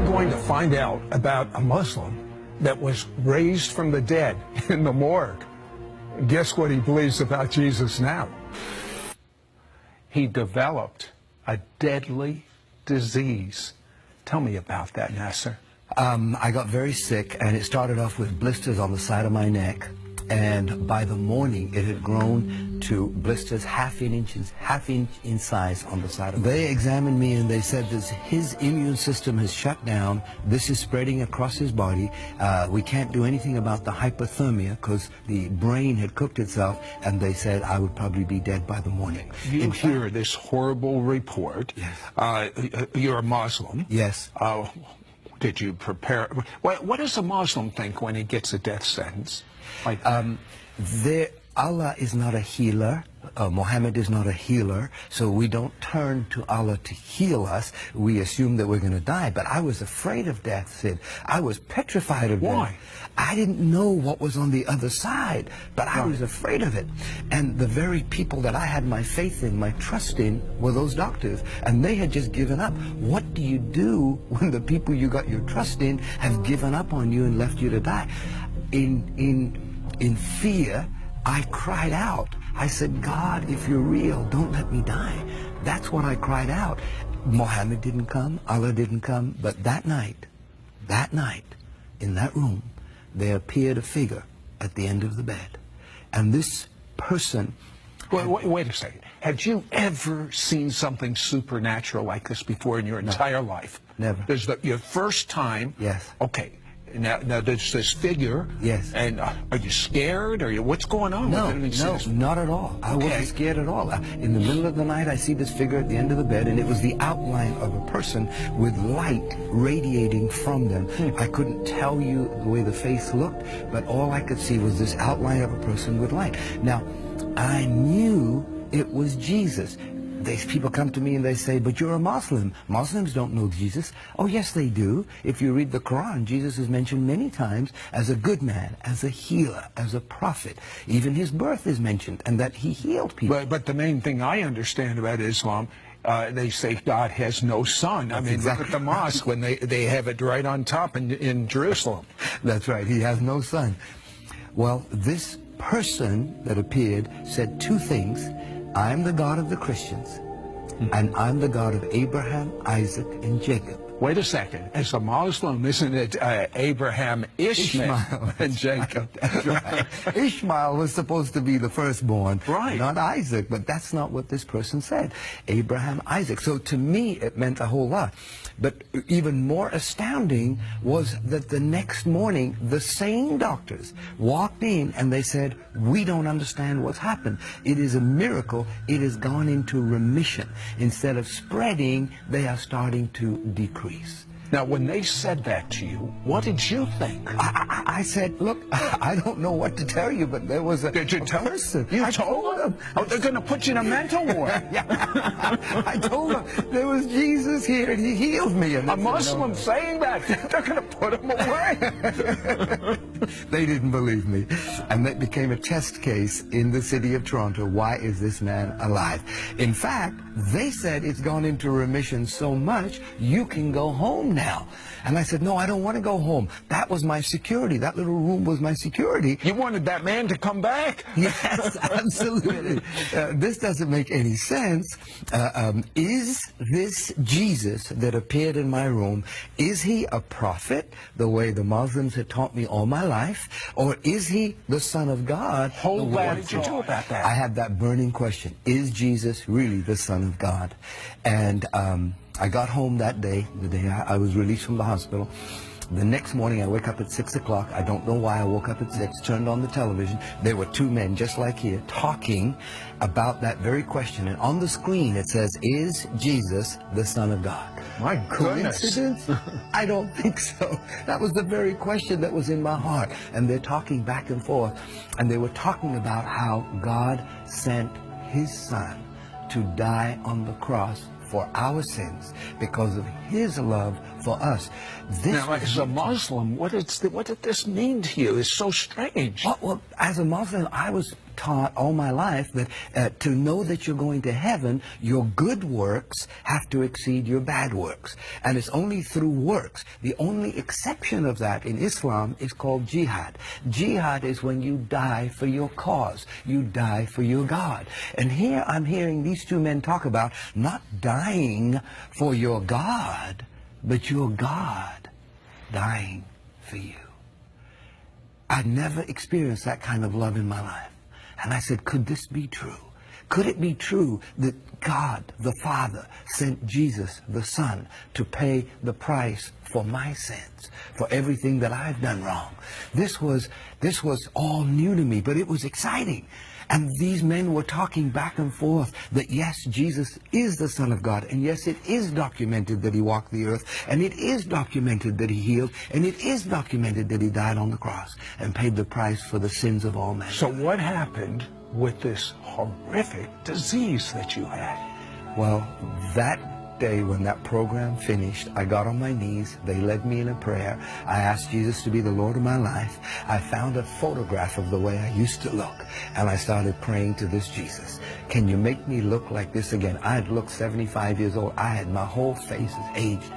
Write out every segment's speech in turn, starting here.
You're going to find out about a Muslim that was raised from the dead in the morgue. Guess what he believes about Jesus now? He developed a deadly disease. Tell me about that, Nasser. I got very sick, and it started off with blisters on the side of my neck. And by the morning, it had grown to blisters half inch in size on the side of my neck. They examined me and they said that his immune system has shut down. This is spreading across his body. We can't do anything about the hypothermia because the brain had cooked itself, and they said I would probably be dead by the morning. You hear this horrible report. Yes. You're a Muslim. Yes. Did you prepare? What does a Muslim think when he gets a death sentence? Like, Allah is not a healer. Muhammad is not a healer, so we don't turn to Allah to heal us. We assume that we're going to die. But I was afraid of death, Sid. I was petrified of death. Why? I didn't know what was on the other side, but I was afraid of it. And the very people that I had my faith in, my trust in, were those doctors. And they had just given up. What do you do when the people you got your trust in have given up on you and left you to die? In fear, I cried out. I said, God, if you're real, don't let me die. That's what I cried out. Muhammad didn't come, Allah didn't come, but that night, in that room, there appeared a figure at the end of the bed. And this person... Wait a second. Had you ever seen something supernatural like this before in your entire life? Never. This is your first time? Yes. Okay. Now there's this figure. Yes. And are you scared? What's going on? No, not at all. I wasn't scared at all. In the middle of the night, I see this figure at the end of the bed, and it was the outline of a person with light radiating from them. I couldn't tell you the way the face looked, but all I could see was this outline of a person with light. Now, I knew it was Jesus. These people come to me and they say, but you're a Muslim. Muslims don't know Jesus. Oh, yes, they do. If you read the Quran, Jesus is mentioned many times as a good man, as a healer, as a prophet. Even his birth is mentioned, and that he healed people. But the main thing I understand about Islam, they say God has no son. I mean, exactly. Look at the mosque when they have it right on top in Jerusalem. That's right. He has no son. Well, this person that appeared said two things. I'm the God of the Christians, and I'm the God of Abraham, Isaac, and Jacob. Wait a second. As a Muslim, isn't it Abraham, Ishmael, and Jacob? That's right. Ishmael was supposed to be the firstborn, right? Not Isaac, but that's not what this person said. Abraham, Isaac. So to me, it meant a whole lot. But even more astounding was that the next morning, the same doctors walked in and they said, we don't understand what's happened. It is a miracle. It has gone into remission. Instead of spreading, they are starting to decrease. Now, when they said that to you, what did you think? I said, look, I don't know what to tell you, but there was a person. You told them? Oh, they're going to put you in a mental ward. Yeah. I told them there was Jesus here, and he healed me. And a Muslim saying that, they're going to put him away. They didn't believe me. And that became a test case in the city of Toronto. Why is this man alive? In fact, they said it's gone into remission so much, you can go home now. And I said, no, I don't want to go home. That was my security. That little room was my security. You wanted that man to come back? Yes, absolutely. This doesn't make any sense. Is this Jesus that appeared in my room, is he a prophet, the way the Muslims had taught me all my life? Or is he the Son of God? What did you do about that? I had that burning question. Is Jesus really the Son of God? And I got home that day, the day I was released from the hospital. The next morning, I wake up at 6 o'clock. I don't know why I woke up at 6, turned on the television. There were two men, just like here, talking about that very question. And on the screen, it says, is Jesus the Son of God? My goodness. Coincidence? I don't think so. That was the very question that was in my heart. And they're talking back and forth. And they were talking about how God sent his Son to die on the cross for our sins because of his love for us. Now, as a Muslim, what did this mean to you? It's so strange. Well, as a Muslim, I was taught all my life that to know that you're going to heaven, your good works have to exceed your bad works. And it's only through works. The only exception of that in Islam is called jihad. Jihad is when you die for your cause. You die for your God. And here I'm hearing these two men talk about not dying for your God, but your God dying for you. I'd never experienced that kind of love in my life. And I said, could this be true? Could it be true that God, the Father, sent Jesus, the Son, to pay the price for my sins, for everything that I've done wrong? This was all new to me, but it was exciting. And these men were talking back and forth that yes, Jesus is the Son of God, and yes, it is documented that he walked the earth, and it is documented that he healed, and it is documented that he died on the cross and paid the price for the sins of all men. So what happened with this horrific disease that you had? Well, that day when that program finished, I got on my knees. They led me in a prayer. I asked Jesus to be the Lord of my life. I found a photograph of the way I used to look, and I started praying to this Jesus. Can you make me look like this again? I had looked 75 years old. My whole face is aged.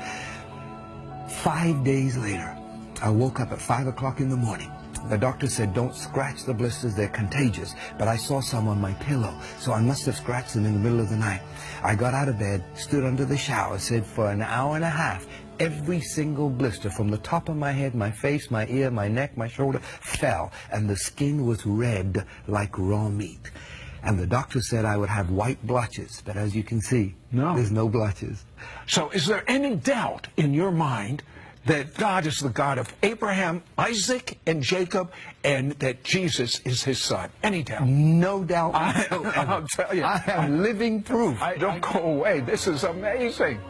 5 days later, I woke up at 5 o'clock in the morning. The doctor said, don't scratch the blisters, they're contagious. But I saw some on my pillow, so I must have scratched them in the middle of the night. I got out of bed, stood under the shower, said for an hour and a half, every single blister from the top of my head, my face, my ear, my neck, my shoulder, fell. And the skin was red like raw meat. And the doctor said I would have white blotches. But as you can see, there's no blotches. So is there any doubt in your mind that God is the God of Abraham, Isaac, and Jacob, and that Jesus is his son? Any doubt? No doubt. I'll tell you. I am living proof. Don't go away. This is amazing.